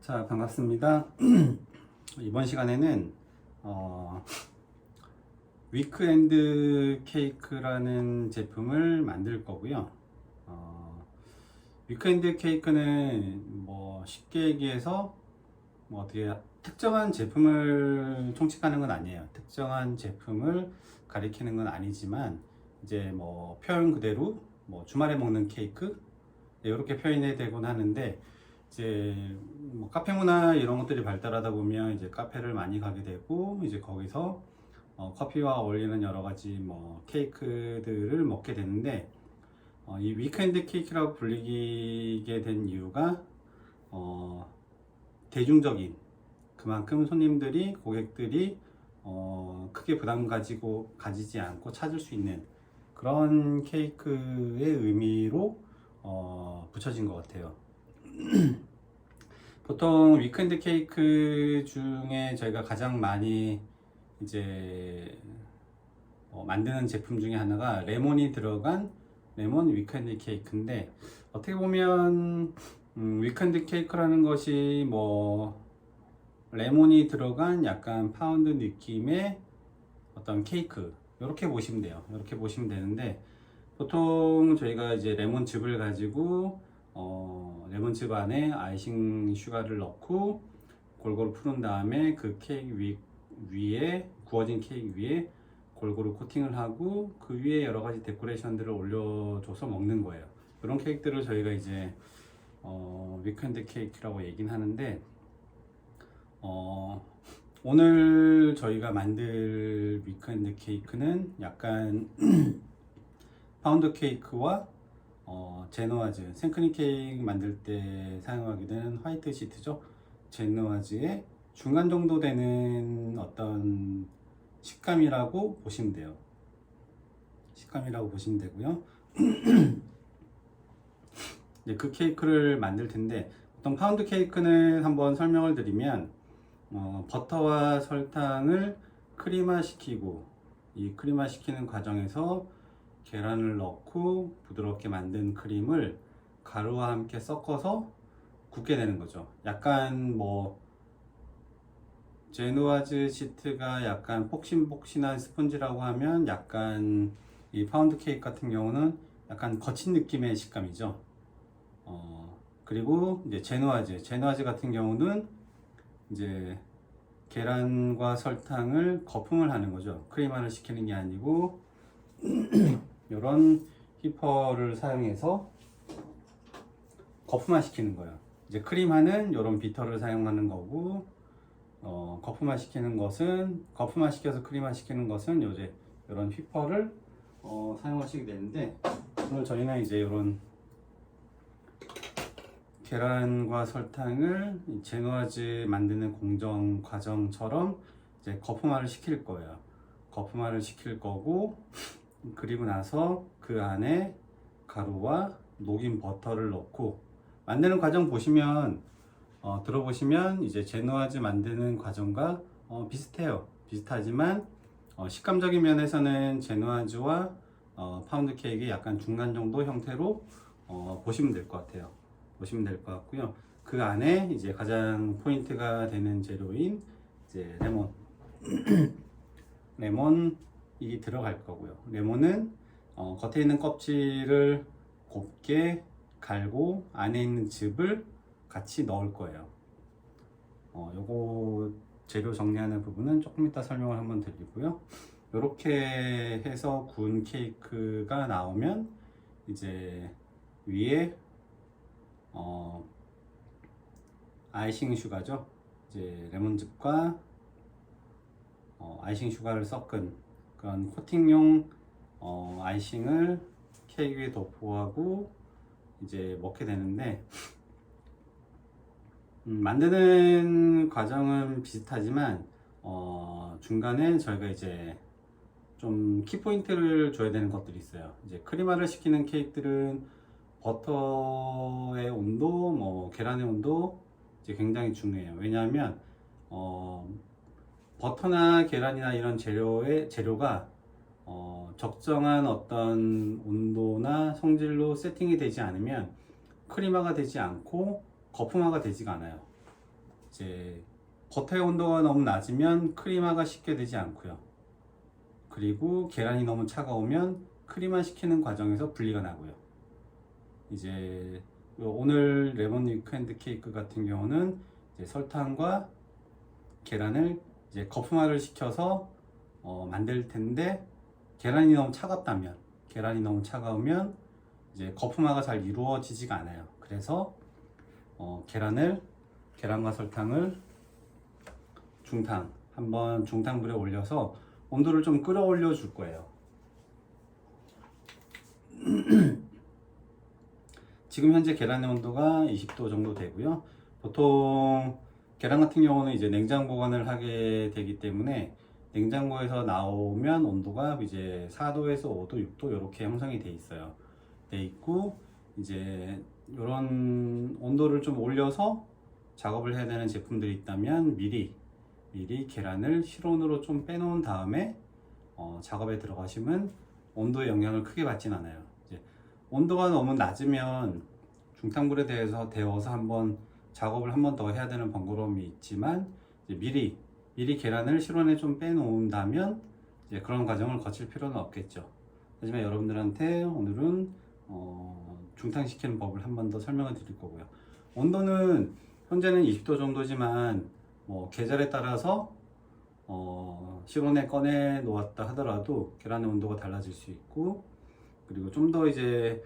자, 반갑습니다. 이번 시간에는 위크엔드 케이크라는 제품을 만들 거고요. 위크엔드 케이크는 뭐 쉽게 얘기해서 뭐 어떻게 특정한 제품을 총칙하는 건 아니에요. 특정한 제품을 가리키는 건 아니지만 이제 뭐 표현 그대로 뭐 주말에 먹는 케이크 이렇게 표현이 되곤 하는데, 이제 뭐 카페 문화 이런 것들이 발달하다 보면 이제 카페를 많이 가게 되고, 이제 거기서 커피와 어울리는 여러 가지 뭐 케이크들을 먹게 되는데, 이 위크엔드 케이크라고 불리게 된 이유가 대중적인, 그만큼 손님들이, 고객들이 크게 부담 가지지 않고 찾을 수 있는 그런 케이크의 의미로 붙여진 것 같아요. 보통 위크엔드 케이크 중에 저희가 가장 많이 이제 만드는 제품 중에 하나가 레몬이 들어간 레몬 위크엔드 케이크인데, 어떻게 보면 위크엔드 케이크라는 것이 뭐 레몬이 들어간 약간 파운드 느낌의 어떤 케이크, 이렇게 보시면 돼요. 이렇게 보시면 되는데, 보통 저희가 이제 레몬즙을 가지고 레몬즙 안에 아이싱 슈가를 넣고 골고루 푸른 다음에 그 케이크 위에, 구워진 케이크 위에 골고루 코팅을 하고 그 위에 여러 가지 데코레이션들을 올려줘서 먹는 거예요. 그런 케이크들을 저희가 이제 위크엔드 케이크라고 얘기는 하는데, 오늘 저희가 만들 위크엔드 케이크는 약간 파운드 케이크와 제노아즈, 생크림 케이크 만들 때 사용하게 되는 화이트 시트죠. 제노아즈의 중간 정도 되는 어떤 식감이라고 보시면 돼요. 식감이라고 보시면 되고요. 이제 그 케이크를 만들 텐데, 어떤 파운드 케이크는 한번 설명을 드리면, 버터와 설탕을 크림화 시키고, 이 크림화 시키는 과정에서 계란을 넣고 부드럽게 만든 크림을 가루와 함께 섞어서 굽게 되는 거죠. 약간 뭐 제노아즈 시트가 약간 폭신폭신한 스펀지라고 하면, 약간 이 파운드 케이크 같은 경우는 약간 거친 느낌의 식감이죠. 그리고 이제 제노아즈 같은 경우는 이제 계란과 설탕을 거품을 하는 거죠. 크림화를 시키는 게 아니고 이런 휘퍼를 사용해서 거품화 시키는 거예요. 이제 크림화는 이런 비터를 사용하는 거고, 거품화 시켜서 크림화 시키는 것은 이제 이런 휘퍼를 사용하시게 되는데, 오늘 저희는 이제 이런 계란과 설탕을 제노아즈 만드는 공정 과정처럼 이제 거품화를 시킬 거예요. 거품화를 시킬 거고, 그리고 나서 그 안에 가루와 녹인 버터를 넣고 만드는 과정 보시면, 들어보시면 이제 제노아즈 만드는 과정과 비슷해요. 비슷하지만 식감적인 면에서는 제노아즈와 파운드 케이크의 약간 중간 정도 형태로 보시면 될 것 같아요. 보시면 될 것 같고요. 그 안에 이제 가장 포인트가 되는 재료인 이제 레몬이 들어갈 거고요. 레몬은 겉에 있는 껍질을 곱게 갈고 안에 있는 즙을 같이 넣을 거예요. 요거 재료 정리하는 부분은 조금 이따 설명을 한번 드리고요. 이렇게 해서 구운 케이크가 나오면 이제 위에 아이싱 슈가죠. 이제 레몬즙과 아이싱 슈가를 섞은 그런 코팅용 아이싱을 케이크 위에 도포하고 이제 먹게 되는데, 만드는 과정은 비슷하지만 중간에 저희가 이제 좀 키포인트를 줘야 되는 것들이 있어요. 이제 크림화를 시키는 케이크들은 버터의 온도, 뭐 계란의 온도 이제 굉장히 중요해요. 왜냐하면 버터나 계란이나 이런 재료가 적정한 어떤 온도나 성질로 세팅이 되지 않으면 크림화가 되지 않고 거품화가 되지가 않아요. 이제 버터의 온도가 너무 낮으면 크리마가 쉽게 되지 않고요. 그리고 계란이 너무 차가우면 크리마 식히는 과정에서 분리가 나고요. 이제 오늘 레몬 위크핸드 케이크 같은 경우는 이제 설탕과 계란을 이제 거품화를 시켜서 만들 텐데, 계란이 너무 차가우면 이제 거품화가 잘 이루어지지가 않아요. 그래서 계란과 설탕을 한번 중탕불에 올려서 온도를 좀 끌어올려 줄 거예요. 지금 현재 계란의 온도가 20도 정도 되고요. 보통 계란 같은 경우는 이제 냉장 보관을 하게 되기 때문에 냉장고에서 나오면 온도가 이제 4도에서 5도, 6도 이렇게 형성이 돼 있고, 이제 이런 온도를 좀 올려서 작업을 해야 되는 제품들이 있다면 미리 계란을 실온으로 좀 빼놓은 다음에 작업에 들어가시면 온도의 영향을 크게 받진 않아요. 이제 온도가 너무 낮으면 중탕불에 데워서 한번 작업을 한 번 더 해야 되는 번거로움이 있지만, 이제 미리 계란을 실온에 좀 빼놓는다면 이제 그런 과정을 거칠 필요는 없겠죠. 하지만 여러분들한테 오늘은 중탕시키는 법을 한 번 더 설명을 드릴 거고요. 온도는 현재는 20도 정도지만 계절에 따라서 실온에 꺼내 놓았다 하더라도 계란의 온도가 달라질 수 있고, 그리고 좀 더 이제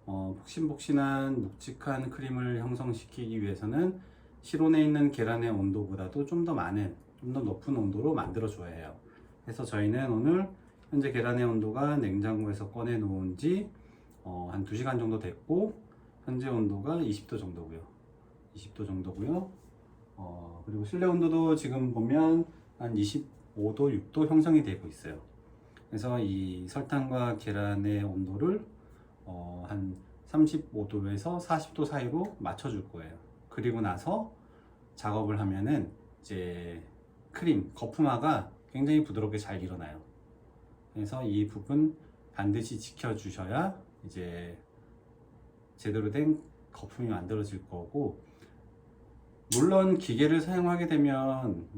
폭신폭신한 묵직한 크림을 형성시키기 위해서는 실온에 있는 계란의 온도보다도 좀 더 높은 온도로 만들어 줘야 해요. 그래서 저희는 오늘 현재 계란의 온도가 냉장고에서 꺼내 놓은 지 한 2시간 정도 됐고, 현재 온도가 20도 정도고요. 그리고 실내 온도도 지금 보면 한 25도, 6도 형성이 되고 있어요. 그래서 이 설탕과 계란의 온도를 한 35도에서 40도 사이로 맞춰줄 거예요. 그리고 나서 작업을 하면은 이제 거품화가 굉장히 부드럽게 잘 일어나요. 그래서 이 부분 반드시 지켜주셔야 이제 제대로 된 거품이 만들어질 거고, 물론 기계를 사용하게 되면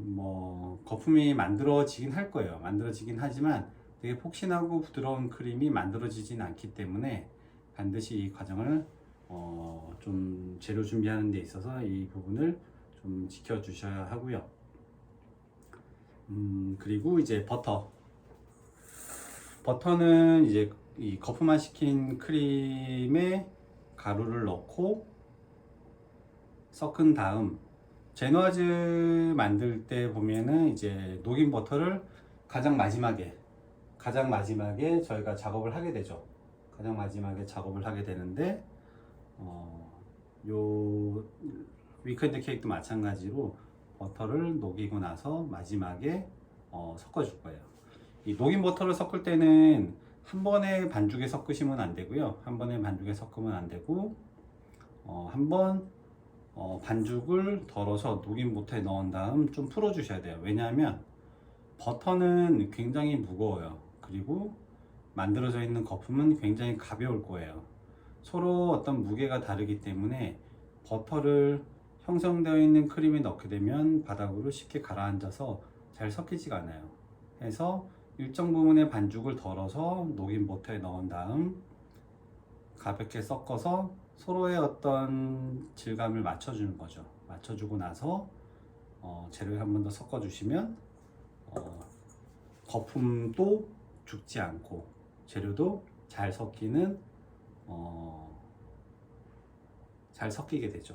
거품이 만들어지긴 할 거예요. 만들어지긴 하지만 되게 폭신하고 부드러운 크림이 만들어지진 않기 때문에 반드시 이 과정을 좀 재료 준비하는 데 있어서 이 부분을 좀 지켜주셔야 하고요. 그리고 이제 버터는 이제 이 거품화 시킨 크림에 가루를 넣고 섞은 다음, 제노아즈 만들 때 보면은 이제 녹인 버터를 가장 마지막에 저희가 작업을 하게 되죠. 가장 마지막에 작업을 하게 되는데, 요 위크핸드 케이크도 마찬가지로 버터를 녹이고 나서 마지막에 섞어줄 거예요. 이 녹인 버터를 섞을 때는 한 번에 반죽에 섞으시면 안 되고요. 한 번에 반죽에 섞으면 안 되고, 한번 반죽을 덜어서 녹인 버터에 넣은 다음 좀 풀어 주셔야 돼요. 왜냐하면 버터는 굉장히 무거워요. 그리고 만들어져 있는 거품은 굉장히 가벼울 거예요. 서로 어떤 무게가 다르기 때문에 버터를 형성되어 있는 크림에 넣게 되면 바닥으로 쉽게 가라앉아서 잘 섞이지가 않아요. 그래서 일정 부분의 반죽을 덜어서 녹인 버터에 넣은 다음 가볍게 섞어서 서로의 어떤 질감을 맞춰주는 거죠. 맞춰주고 나서 재료를 한 번 더 섞어주시면 거품도 죽지 않고 재료도 잘 섞이게 되죠.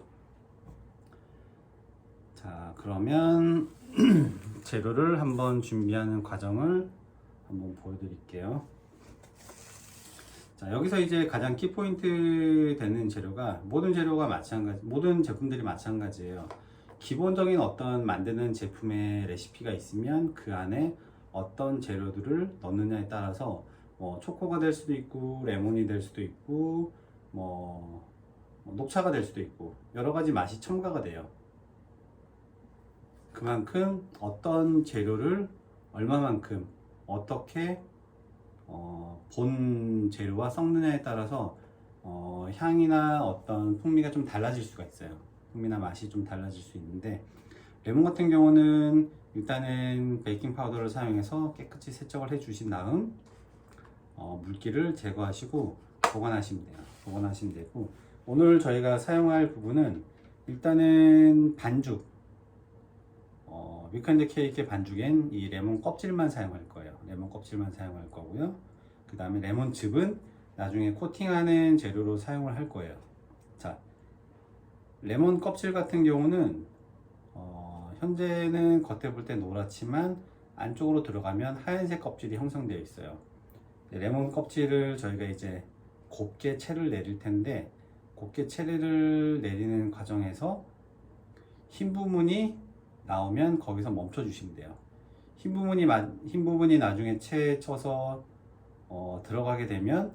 자, 그러면 재료를 한번 준비하는 과정을 한번 보여드릴게요. 자, 여기서 이제 가장 키포인트 되는 재료가, 모든 제품들이 마찬가지예요. 기본적인 어떤 만드는 제품의 레시피가 있으면 그 안에 어떤 재료들을 넣느냐에 따라서 초코가 될 수도 있고, 레몬이 될 수도 있고, 녹차가 될 수도 있고, 여러 가지 맛이 첨가가 돼요. 그만큼 어떤 재료를 얼마만큼 어떻게 본 재료와 섞느냐에 따라서 향이나 어떤 풍미가 좀 달라질 수가 있어요. 풍미나 맛이 좀 달라질 수 있는데, 레몬 같은 경우는 일단은 베이킹 파우더를 사용해서 깨끗이 세척을 해 주신 다음 물기를 제거하시고 보관하시면 돼요. 보관하시면 되고, 오늘 저희가 사용할 부분은 일단은 반죽, 위크엔드 케이크의 반죽엔 이 레몬 껍질만 사용할 거예요. 레몬 껍질만 사용할 거고요. 그 다음에 레몬즙은 나중에 코팅하는 재료로 사용을 할 거예요. 자, 레몬 껍질 같은 경우는 현재는 겉에 볼 때 노랗지만 안쪽으로 들어가면 하얀색 껍질이 형성되어 있어요. 레몬 껍질을 저희가 이제 곱게 채를 내릴 텐데, 곱게 채를 내리는 과정에서 흰 부분이 나오면 거기서 멈춰 주시면 돼요. 흰 부분이 나중에 채에 쳐서 들어가게 되면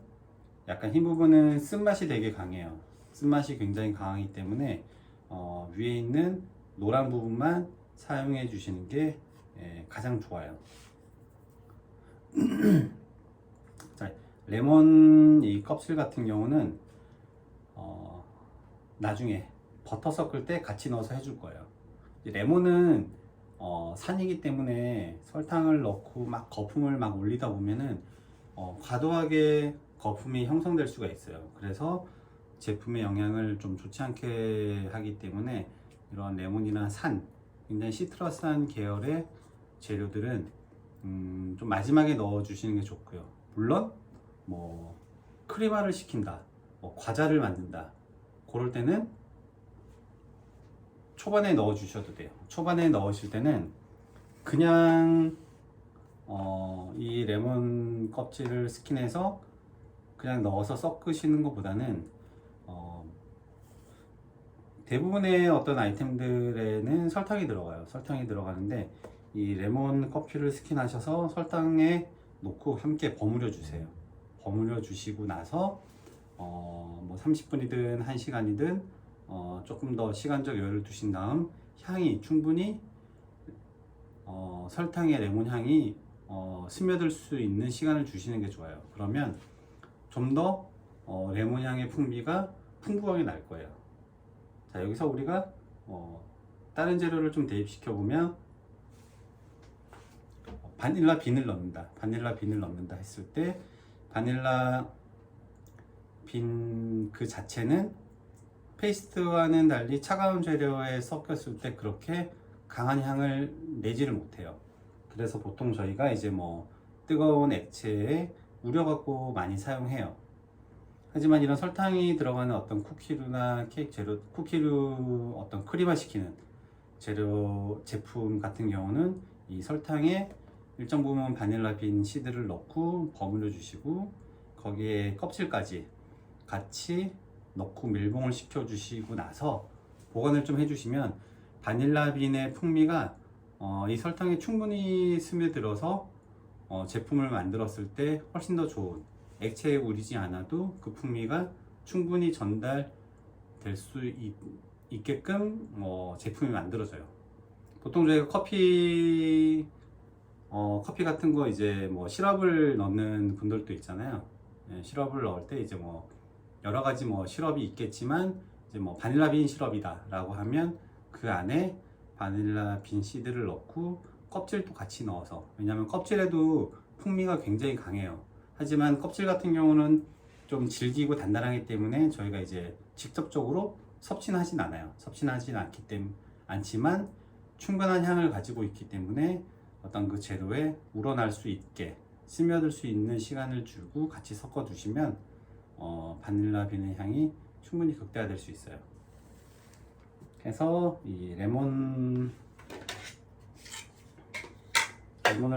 약간 흰 부분은 쓴맛이 되게 강해요. 쓴맛이 굉장히 강하기 때문에 위에 있는 노란 부분만 사용해 주시는 게 가장 좋아요. 자, 레몬 이 껍질 같은 경우는 나중에 버터 섞을 때 같이 넣어서 해줄 거예요. 레몬은 산이기 때문에 설탕을 넣고 막 거품을 막 올리다 보면은 과도하게 거품이 형성될 수가 있어요. 그래서 제품의 영향을 좀 좋지 않게 하기 때문에 이런 레몬이나 산, 굉장히 시트러스한 계열의 재료들은 좀 마지막에 넣어 주시는 게 좋고요. 물론 뭐 크리마를 시킨다, 뭐 과자를 만든다, 그럴 때는 초반에 넣어 주셔도 돼요. 초반에 넣으실 때는 그냥 이 레몬 껍질을 스킨해서 그냥 넣어서 섞으시는 것보다는 대부분의 어떤 아이템들에는 설탕이 들어가요. 설탕이 들어가는데 이 레몬 껍질을 스킨하셔서 설탕에 놓고 함께 버무려 주세요. 버무려 주시고 나서 뭐 30분이든 1시간이든 조금 더 시간적 여유를 두신 다음 향이 충분히 설탕의 레몬 향이 스며들 수 있는 시간을 주시는 게 좋아요. 그러면 좀 더 레몬 향의 풍미가 풍부하게 날 거예요. 자, 여기서 우리가 다른 재료를 좀 대입시켜 보면 바닐라 빈을 넣는다. 바닐라 빈을 넣는다 했을 때 바닐라 빈 그 자체는 페이스트와는 달리 차가운 재료에 섞였을 때 그렇게 강한 향을 내지를 못해요. 그래서 보통 저희가 이제 뭐 뜨거운 액체에 우려갖고 많이 사용해요. 하지만 이런 설탕이 들어가는 어떤 쿠키류나 케이크 재료, 쿠키류 어떤 크림화 시키는 재료 제품 같은 경우는 이 설탕에 일정 부분 바닐라 빈 시드를 넣고 버무려 주시고 거기에 껍질까지 같이 넣고 밀봉을 시켜 주시고 나서 보관을 좀 해주시면 바닐라 빈의 풍미가 이 설탕에 충분히 스며들어서 제품을 만들었을 때 훨씬 더 좋은, 액체에 우리지 않아도 그 풍미가 충분히 전달될 수 있게끔 제품이 만들어져요. 보통 저희가 커피 같은 거 이제 뭐 시럽을 넣는 분들도 있잖아요. 시럽을 넣을 때 이제 뭐 여러 가지 뭐 시럽이 있겠지만 이제 뭐 바닐라 빈 시럽이다 라고 하면 그 안에 바닐라 빈 시드를 넣고 껍질도 같이 넣어서, 왜냐하면 껍질에도 풍미가 굉장히 강해요. 하지만 껍질 같은 경우는 좀 질기고 단단하기 때문에 저희가 이제 직접적으로 섭취는 하진 않아요. 섭취는 하진 않지만 충분한 향을 가지고 있기 때문에 어떤 그 재료에 우러날 수 있게 스며들 수 있는 시간을 주고 같이 섞어 두시면 바닐라 빈의 향이 충분히 극대화될 수 있어요. 그래서 이 레몬을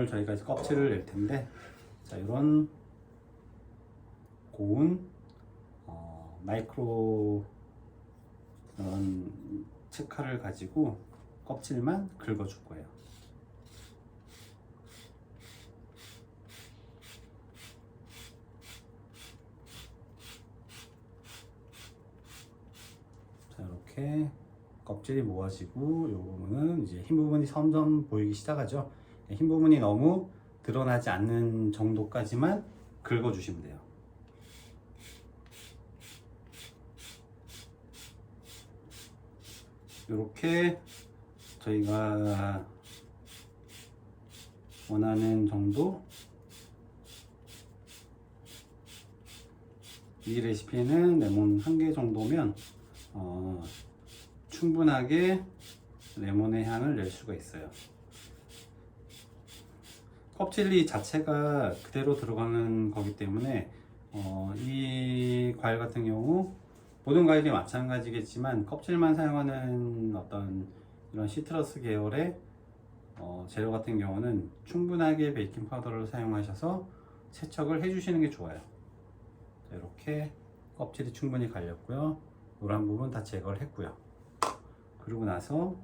저희가 이제 껍질을 낼 텐데, 자, 이런 고운 마이크로 이런 채칼을 가지고 껍질만 긁어줄 거예요. 자, 이렇게 껍질이 모아지고 이 부분은 이제 흰 부분이 점점 보이기 시작하죠. 흰 부분이 너무 드러나지 않는 정도까지만 긁어주시면 돼요. 이렇게 저희가 원하는 정도, 이 레시피에는 레몬 1개 정도면 충분하게 레몬의 향을 낼 수가 있어요. 껍질이 자체가 그대로 들어가는 거기 때문에 이 과일 같은 경우 모든 과일이 마찬가지겠지만 껍질만 사용하는 어떤 이런 시트러스 계열의 재료 같은 경우는 충분하게 베이킹 파우더를 사용하셔서 세척을 해주시는 게 좋아요. 이렇게 껍질이 충분히 갈렸고요. 노란 부분 다 제거를 했고요. 그리고 나서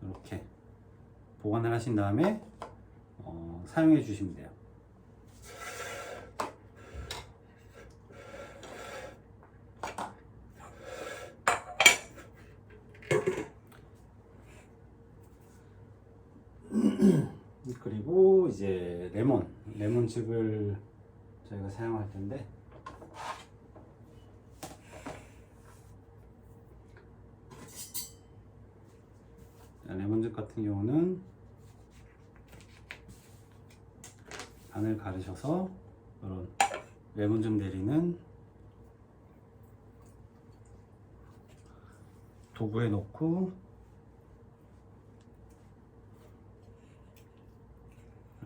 이렇게 보관을 하신 다음에 사용해 주시면 돼요. 그리고 이제 레몬즙을 저희가 사용할 텐데, 레몬즙 같은 경우는 반을 가르셔서 이런 레몬즙 내리는 도구에 넣고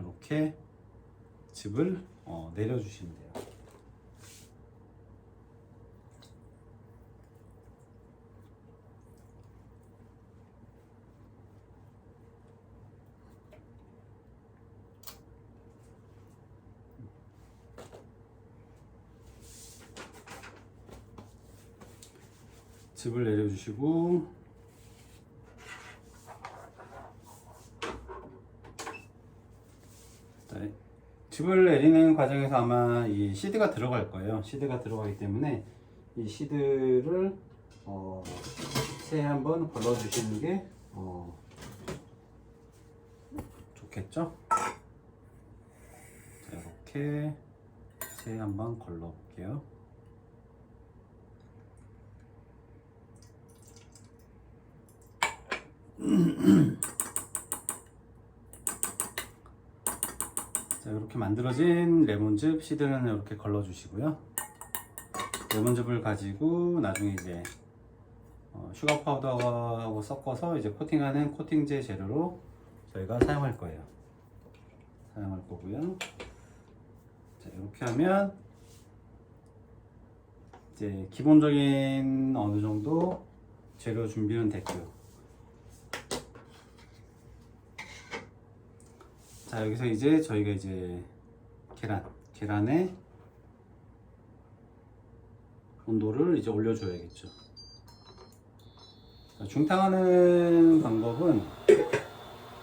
이렇게 즙을 내려주시면 돼요. 즙을 내려주시고 즙을 내리는 과정에서 아마 이 시드가 들어갈 거예요. 시드가 들어가기 때문에 이 시드를 체에 한번 걸러 주시는 게 좋겠죠. 자, 이렇게 체에 한번 걸러 볼게요. 자, 이렇게 만들어진 레몬즙 시드는 이렇게 걸러 주시고요. 레몬즙을 가지고 나중에 이제 슈가 파우더하고 섞어서 이제 코팅하는 코팅제 재료로 저희가 사용할 거예요. 사용할 거고요. 자, 이렇게 하면 이제 기본적인 어느 정도 재료 준비는 됐고요. 자, 여기서 이제 저희가 이제 계란의 온도를 이제 올려줘야겠죠. 자, 중탕하는 방법은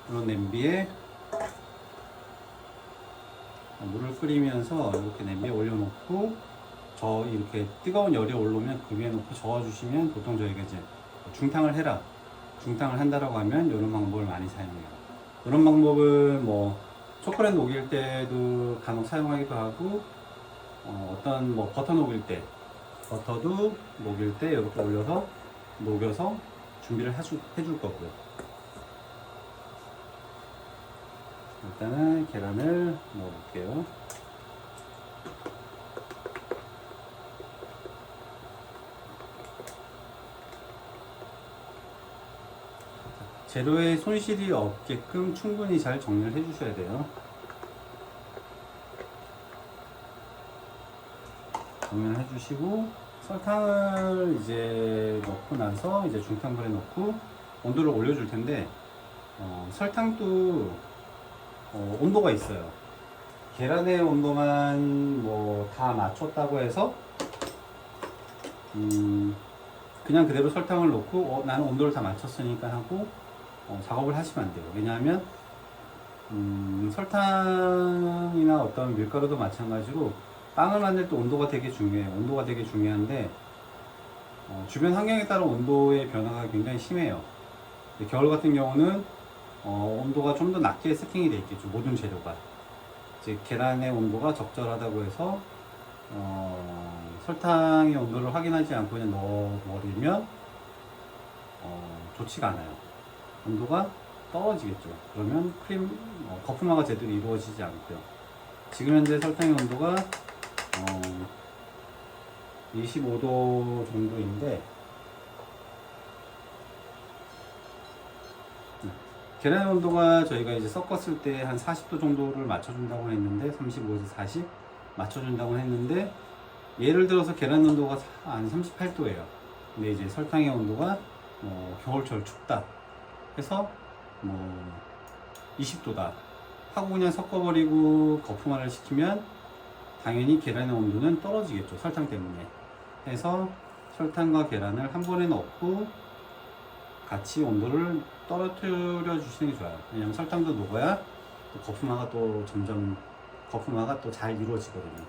이런 냄비에 물을 끓이면서 이렇게 냄비에 올려놓고 이렇게 뜨거운 열이 올라오면 그 위에 놓고 저어주시면, 보통 저희가 이제 중탕을 한다라고 하면 이런 방법을 많이 사용해요. 이런 방법은 뭐 초콜릿 녹일 때도 간혹 사용하기도 하고, 어떤 뭐 버터도 녹일 때 이렇게 올려서 녹여서 준비를 해줄 거고요. 일단은 계란을 넣어볼게요. 재료에 손실이 없게끔 충분히 잘 정리를 해 주셔야 돼요. 정리를 해 주시고, 설탕을 이제 넣고 나서 이제 중탕불에 넣고 온도를 올려줄 텐데, 설탕도 온도가 있어요. 계란의 온도만 뭐 다 맞췄다고 해서 그냥 그대로 설탕을 넣고 나는 온도를 다 맞췄으니까 하고 작업을 하시면 안 돼요. 왜냐하면 설탕이나 어떤 밀가루도 마찬가지로 빵을 만들 때 온도가 되게 중요해요. 온도가 되게 중요한데 주변 환경에 따라 온도의 변화가 굉장히 심해요. 겨울 같은 경우는 온도가 좀 더 낮게 세팅이 되어 있겠죠. 모든 재료가. 이제 계란의 온도가 적절하다고 해서 설탕의 온도를 확인하지 않고 그냥 넣어버리면 좋지가 않아요. 온도가 떨어지겠죠. 그러면 거품화가 제대로 이루어지지 않고요. 지금 현재 설탕의 온도가 25도 정도인데, 계란의 온도가 저희가 이제 섞었을 때 한 40도 정도를 맞춰준다고 했는데, 35에서 40 맞춰준다고 했는데, 예를 들어서 계란 온도가 한 38도예요. 근데 이제 설탕의 온도가 겨울철 춥다 해서 20도다 하고 그냥 섞어버리고 거품화를 시키면 당연히 계란의 온도는 떨어지겠죠. 설탕 때문에. 해서 설탕과 계란을 한 번에 넣고 같이 온도를 떨어뜨려 주시는 게 좋아요. 왜냐면 설탕도 녹아야 또 거품화가 또 잘 이루어지거든요.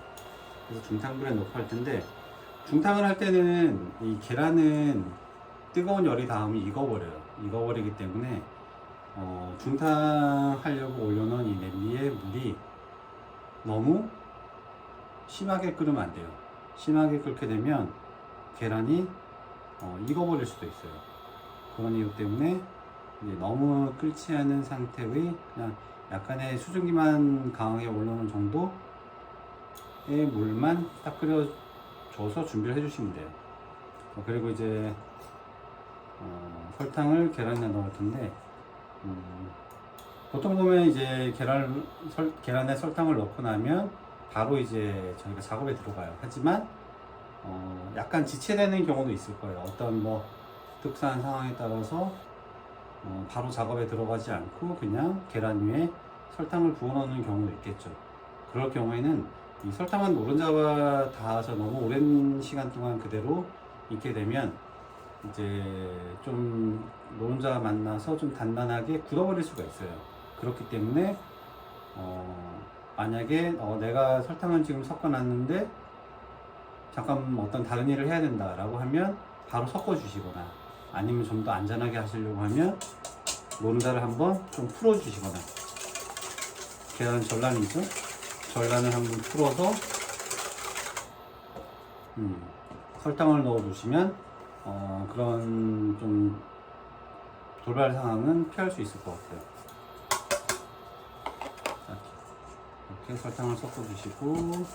그래서 중탕불에 넣고 할 텐데, 중탕을 할 때는 이 계란은 뜨거운 열이 닿으면 익어버리기 때문에 중탕하려고 올려놓은 이 냄비에 물이 너무 심하게 끓으면 안 돼요. 심하게 끓게 되면 계란이 익어버릴 수도 있어요. 그런 이유 때문에 이제 너무 끓지 않은 상태의 그냥 약간의 수증기만 강하게 올라오는 정도의 물만 딱 끓여줘서 준비를 해주시면 돼요. 그리고 이제 설탕을 계란에 넣을 텐데, 보통 보면 이제 계란에 설탕을 넣고 나면 바로 이제 저희가 작업에 들어가요. 하지만 약간 지체되는 경우도 있을 거예요. 어떤 특수한 상황에 따라서 바로 작업에 들어가지 않고 그냥 계란 위에 설탕을 부어 넣는 경우도 있겠죠. 그럴 경우에는 이 설탕은 노른자가 닿아서 너무 오랜 시간 동안 그대로 익게 되면 이제 좀 노른자가 만나서 좀 단단하게 굳어버릴 수가 있어요. 그렇기 때문에 만약에 내가 설탕을 지금 섞어놨는데 잠깐 어떤 다른 일을 해야 된다 라고 하면 바로 섞어 주시거나, 아니면 좀 더 안전하게 하시려고 하면 노른자를 한번 좀 풀어 주시거나, 계란 전란이죠, 전란을 한번 풀어서 설탕을 넣어 주시면 그런 좀 돌발 상황은 피할 수 있을 것 같아요. 이렇게 설탕을 섞어 주시고,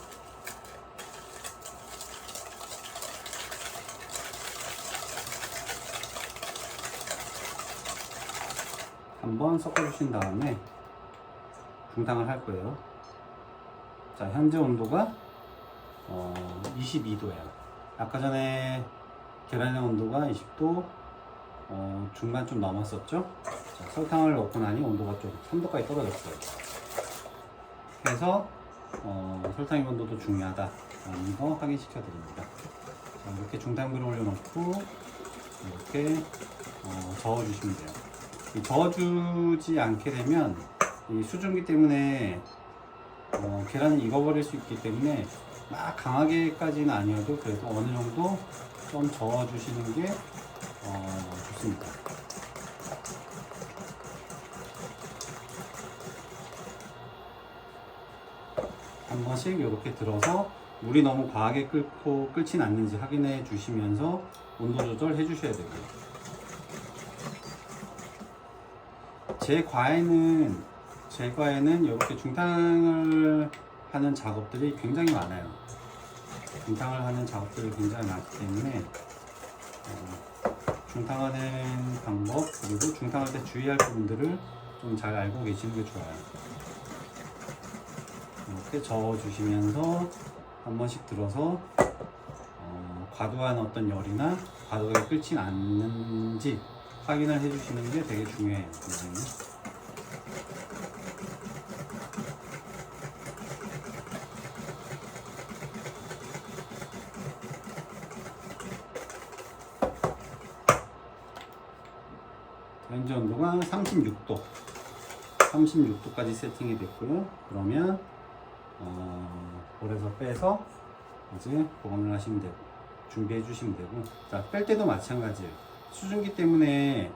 한번 섞어 주신 다음에 중탕을 할 거예요. 자, 현재 온도가 22도예요. 아까 전에 계란의 온도가 20도 중반 좀 넘었었죠. 자, 설탕을 넣고 나니 온도가 좀 3도까지 떨어졌어요. 그래서 설탕의 온도도 중요하다라는 거 확인시켜 드립니다. 자, 이렇게 중탕불에 올려놓고 이렇게 저어주시면 돼요. 저어주지 않게 되면 이 수증기 때문에 계란이 익어버릴 수 있기 때문에 막 강하게까지는 아니어도 그래도 어느 정도 좀 저어주시는 게 좋습니다. 한 번씩 이렇게 들어서 물이 너무 과하게 끓진 않는지 확인해 주시면서 온도 조절 해 주셔야 되고요. 제 과에는 이렇게 중탕을 하는 작업들이 굉장히 많아요. 중탕을 하는 작업들이 굉장히 많기 때문에 중탕하는 방법, 그리고 중탕할 때 주의할 부분들을 좀 잘 알고 계시는 게 좋아요. 이렇게 저어주시면서 한 번씩 들어서 과도한 어떤 열이나 과도하게 끓지 않는지 확인을 해주시는 게 되게 중요해요. 현재 온도가 36도까지 세팅이 됐고요. 그러면 볼에서 빼서 이제 보관을 하시면 되고, 준비해 주시면 되고, 자, 뺄 때도 마찬가지예요. 수증기 때문에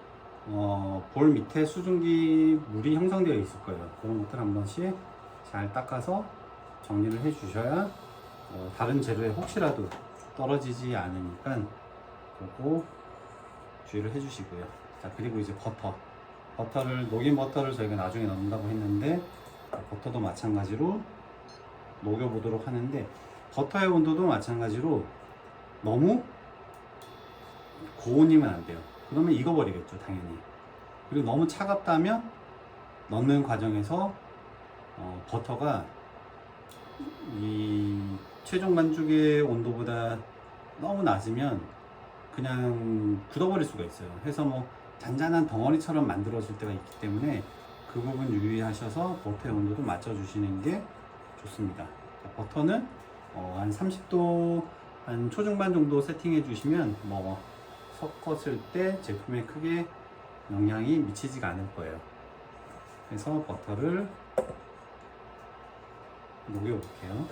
볼 밑에 수증기 물이 형성되어 있을 거예요. 그런 것들 한 번씩 잘 닦아서 정리를 해 주셔야 다른 재료에 혹시라도 떨어지지 않으니까 그거 주의를 해주시고요. 자, 그리고 이제 버터를 녹인 버터를 저희가 나중에 넣는다고 했는데 버터도 마찬가지로 녹여보도록 하는데 버터의 온도도 마찬가지로 너무 고온이면 안 돼요. 그러면 익어버리겠죠, 당연히. 그리고 너무 차갑다면 넣는 과정에서 버터가 이 최종 반죽의 온도보다 너무 낮으면 그냥 굳어버릴 수가 있어요. 해서 뭐 잔잔한 덩어리처럼 만들어질 때가 있기 때문에 그 부분 유의하셔서 버터의 온도도 맞춰주시는 게 좋습니다. 버터는 한 30도 한 초중반 정도 세팅해 주시면 뭐 섞었을 때 제품에 크게 영향이 미치지가 않을 거예요. 그래서 버터를 녹여 볼게요.